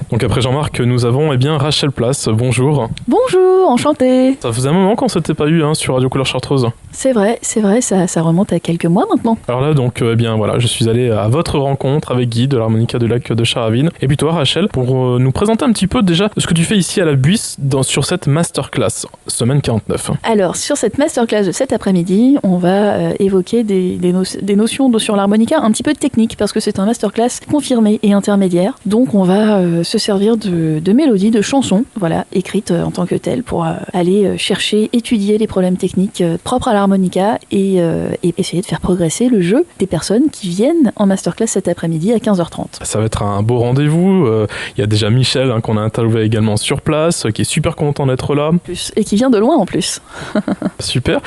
Donc après Jean-Marc, nous avons Rachel Place. Bonjour. Bonjour, enchantée. Ça faisait un moment qu'on ne s'était pas eu sur Radio Couleur Chartreuse. C'est vrai, ça remonte à quelques mois maintenant. Alors là donc, voilà, je suis allé à votre rencontre avec Guy de l'harmonica du lac de Charavine. Et puis toi Rachel, pour nous présenter un petit peu déjà ce que tu fais ici à la Buisse sur cette masterclass, semaine 49. Alors sur cette masterclass de cet après-midi, on va évoquer des notions sur l'harmonica un petit peu techniques parce que c'est un masterclass confirmé et intermédiaire. Donc on va se servir de mélodies, de chansons, voilà, écrites en tant que telles pour aller chercher, étudier les problèmes techniques propres à l'harmonica et essayer de faire progresser le jeu des personnes qui viennent en masterclass cet après-midi à 15h30. Ça va être un beau rendez-vous. Il y a déjà Michel qu'on a interviewé également sur place, qui est super content d'être là. Et qui vient de loin en plus. Super,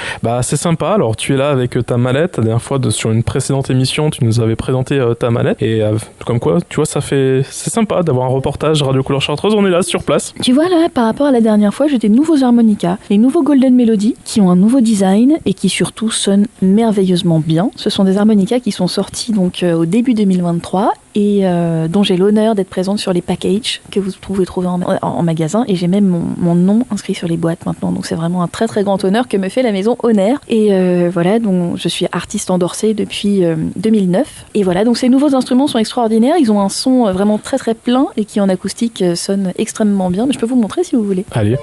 c'est sympa. Alors tu es là avec ta mallette. La dernière fois sur une précédente émission, tu nous avais présenté ta mallette et comme quoi, tu vois, c'est sympa d'avoir un reportage Radio Couleur Chartreuse. On est là sur place. Tu vois là, par rapport à la dernière fois, j'ai des nouveaux harmonicas, les nouveaux Golden Melody qui ont un nouveau design et qui surtout sonnent merveilleusement bien. Ce sont des harmonicas qui sont sortis donc au début 2023 et dont j'ai l'honneur d'être présente sur les packages que vous pouvez trouver en magasin, et j'ai même mon nom inscrit sur les boîtes maintenant, donc c'est vraiment un très très grand honneur que me fait la maison Honor. Et voilà, donc je suis artiste endorsée depuis 2009, et voilà, donc ces nouveaux instruments sont extraordinaires, ils ont un son vraiment très très plein et qui en acoustique sonne extrêmement bien, mais je peux vous montrer si vous voulez. Allez.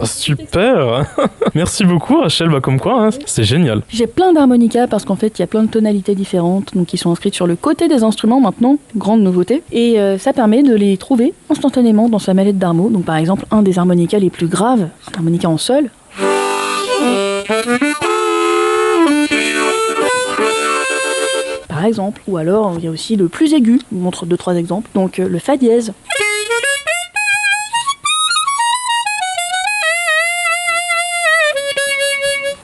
Super. Merci beaucoup Rachel, comme quoi, c'est génial. J'ai plein d'harmonicas parce qu'en fait il y a plein de tonalités différentes donc qui sont inscrites sur le côté des instruments maintenant, grande nouveauté, et ça permet de les trouver instantanément dans sa mallette d'harmo. Donc par exemple un des harmonicas les plus graves, un harmonica en sol. Par exemple, ou alors il y a aussi le plus aigu, je vous montre 2-3 exemples, donc le fa dièse.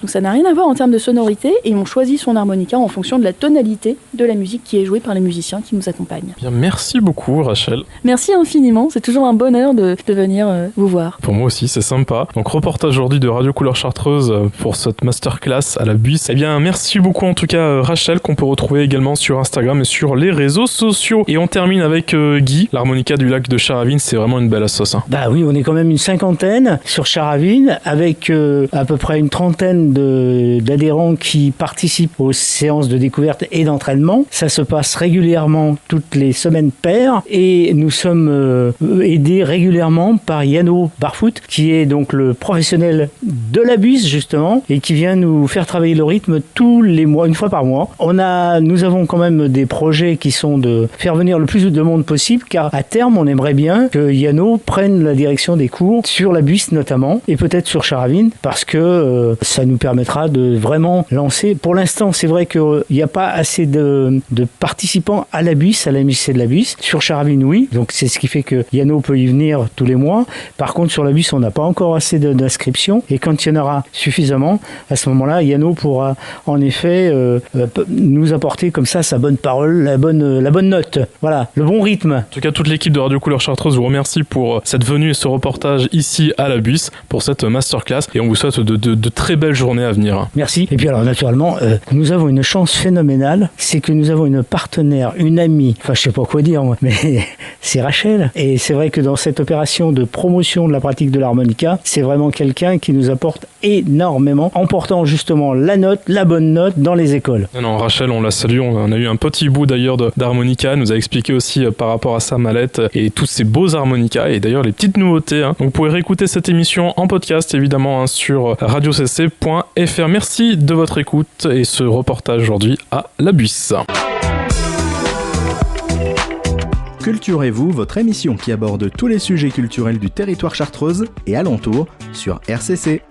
Donc ça n'a rien à voir en termes de sonorité et on choisit son harmonica en fonction de la tonalité de la musique qui est jouée par les musiciens qui nous accompagnent. Bien, merci beaucoup Rachel. Merci infiniment, c'est toujours un bonheur de venir vous voir. Pour moi aussi, c'est sympa. Donc reportage aujourd'hui de Radio Couleur Chartreuse pour cette masterclass à la Buisse. Merci beaucoup en tout cas Rachel, qu'on peut retrouver également sur Instagram et sur les réseaux sociaux. Et on termine avec Guy, l'harmonica du lac de Charavine, c'est vraiment une belle assoce. Oui, on est quand même une cinquantaine sur Charavine avec à peu près une trentaine d'adhérents qui participent aux séances de découverte et d'entraînement. Ça se passe régulièrement toutes les semaines paires et nous sommes aidés régulièrement par Yano Barfoot qui est donc le professionnel de la Buisse justement et qui vient nous faire travailler le rythme tous les mois, une fois par mois. Nous avons quand même des projets qui sont de faire venir le plus de monde possible car à terme on aimerait bien que Yano prenne la direction des cours sur la Buisse notamment et peut-être sur Charavine parce que ça nous permettra de vraiment lancer. Pour l'instant, c'est vrai qu'il n'y a pas assez de participants à la Buisse, à la MJC de la Buisse. Sur Charavine, oui. Donc, c'est ce qui fait que Yano peut y venir tous les mois. Par contre, sur la Buisse, on n'a pas encore assez d'inscriptions. Et quand il y en aura suffisamment, à ce moment-là, Yano pourra en effet nous apporter comme ça sa bonne parole, la bonne note. Voilà, le bon rythme. En tout cas, toute l'équipe de Radio Couleur Chartreuse vous remercie pour cette venue et ce reportage ici à la Buisse pour cette masterclass. Et on vous souhaite de très belles journées à venir. Merci. Et puis alors naturellement, nous avons une chance phénoménale, c'est que nous avons une partenaire, une amie, enfin je sais pas quoi dire moi, mais c'est Rachel. Et c'est vrai que dans cette opération de promotion de la pratique de l'harmonica, c'est vraiment quelqu'un qui nous apporte énormément, en portant justement la bonne note dans les écoles. Non, Rachel, on la salue, on a eu un petit bout d'ailleurs d'harmonica, elle nous a expliqué aussi par rapport à sa mallette et tous ces beaux harmonicas et d'ailleurs les petites nouveautés. Donc vous pouvez réécouter cette émission en podcast évidemment sur radiocc.fr. Merci de votre écoute et ce reportage aujourd'hui à la Buisse. Culturez-vous, votre émission qui aborde tous les sujets culturels du territoire chartreuse et alentour sur RCC.